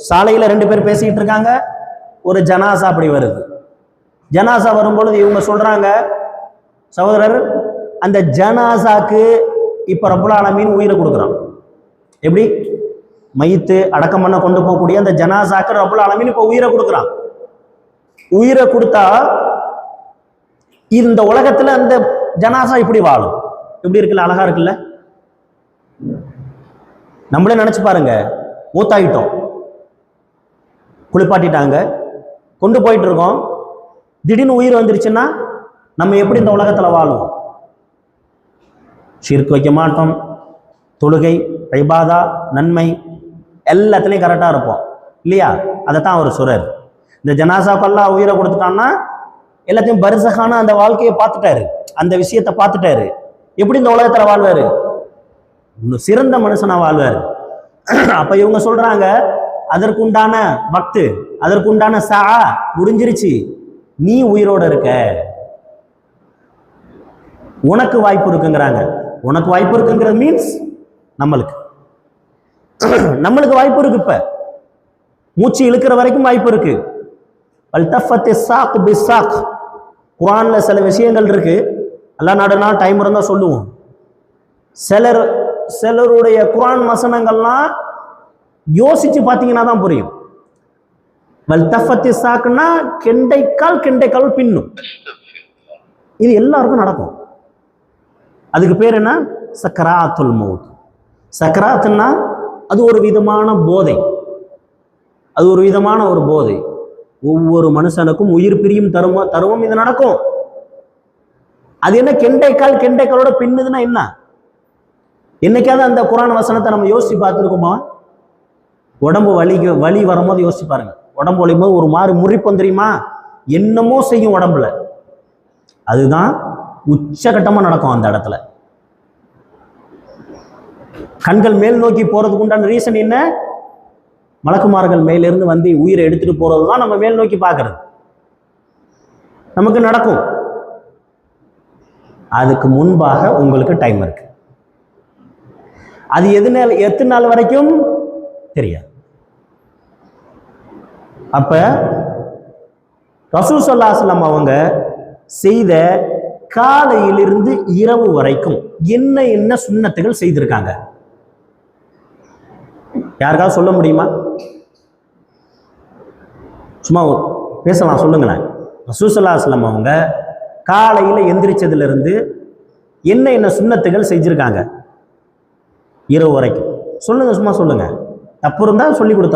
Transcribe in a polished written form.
சாலையில 2 பேர் பேசிட்டு இருக்காங்க, ஒரு ஜனாசா அப்படி வருது. ஜனாசா வரும்பொழுது இவங்க சொல்றாங்க, சகோதரர் அந்த ஜனாசாக்கு இப்ப ரப்புல் ஆலமீன் உயிரை கொடுக்குறான். எப்படி? மையத்து அடக்கம் பண்ண கொண்டு போகக்கூடிய அந்த ஜனாசாக்கு ரப்புல் ஆலமீன் இப்ப உயிரை கொடுக்குறான். உயிரை கொடுத்தா இந்த உலகத்துல அந்த ஜனாசா இப்படி வாழும். எப்படி இருக்குல்ல, அழகா இருக்குல்ல. நம்மளே நினைச்சு பாருங்க, மூத்தாயிட்டோம், குளிப்பாட்டிட்டாங்க, கொண்டு போயிட்டு இருக்கோம், திடீர்னு உயிர் வந்துருச்சுன்னா நம்ம எப்படி இந்த உலகத்துல வாழுவோம்? ஷிர்க் வைக்க மாட்டோம், தொழுகை, இபாதா, நன்மை எல்லாத்துலேயும் கரெக்டாக இருப்போம் இல்லையா? அதைத்தான் அவர் சொல்றாரு. இந்த ஜனாசாக்கெல்லாம் உயிரை கொடுத்துட்டான்னா எல்லாத்தையும் பரிசகான அந்த வாழ்க்கையை பார்த்துட்டாரு, அந்த விஷயத்தை பார்த்துட்டாரு. எப்படி இந்த உலகத்துல வாழ்வாரு? இன்னும் சிறந்த மனுஷனா வாழ்வாரு. அப்ப இவங்க சொல்றாங்க, அதற்குண்டான வக்து, அதற்குண்டான சா முடிஞ்சிருச்சு, நீ உயிரோட இருக்க, உனக்கு வாய்ப்பு இருக்குங்கிறாங்க. உனக்கு வாய்ப்பு இருக்குங்கிறது மீன்ஸ் நம்மளுக்கு வாய்ப்பு இருக்கு. இப்ப மூச்சு இழுக்கிற வரைக்கும் வாய்ப்பு இருக்கு. குர்ஆன்ல சில விஷயங்கள் இருக்கு, எல்லா நாடுனா டைம் இருந்தா சொல்லுவோம். சிலருடைய குர்ஆன் வசனங்கள்லாம் யோசிச்சு பார்த்தீங்கன்னா தான் புரியும். வல்தஃபத்திசாக்னா கெண்டைக்கால் பின்னும். இது எல்லாருக்கும் நடக்கும். அதுக்கு பேர் என்ன? சக்கராத்துல் மௌத். சக்கராத்துன்னா அது ஒரு விதமான போதை, அது ஒரு விதமான ஒரு போதை. ஒவ்வொரு மனுஷனுக்கும் உயிர் பிரியும் தருவம் இது நடக்கும். அது என்ன? கெண்டைக்காலோட பின்னுதுன்னா என்ன? என்னைக்காவது அந்த குர்ஆன் வசனத்தை நம்ம யோசிச்சு பார்த்துருக்கோமா? உடம்பு வலி வரும்போது யோசிச்சு பாருங்க. உடம்பு வலியும் போது ஒரு மாதிரி முறிப்பம் தெரியுமா? என்னமோ செய்யும் உடம்புல. அதுதான் உச்சகட்டமா நடக்கும் அந்த இடத்துல. கண்கள் மேல் நோக்கி போறதுக்கு உண்டான ரீசன் என்ன? மலக்குமார்கள் மேலிருந்து வந்து உயிரை எடுத்துட்டு போறதுதான் நம்ம மேல் நோக்கி பார்க்கறது. நமக்கு நடக்கும். அதுக்கு முன்பாக உங்களுக்கு டைம் இருக்கு. அது எத்தனை நாள் வரைக்கும் தெரியாது. அப்ப ரசூல் ஸல்லல்லாஹு அலைஹி வஸல்லம் அவங்க செய்த காலையிலிருந்து இரவு வரைக்கும் என்ன சுன்னத்துகள் செய்திருக்காங்க? யாருக்காவது சொல்ல முடியுமா? சும்மா பேசலாம், சொல்லுங்களேன். ரசூல் ஸல்லல்லாஹு அலைஹி வஸல்லம் அவங்க காலையில எந்திரிச்சதுல இருந்து என்ன சுன்னத்துகள் செஞ்சிருக்காங்க இரவு வரைக்கும்? சொல்லுங்க, சும்மா சொல்லுங்க. தப்பு இருந்தா சொல்லி கொடுத்த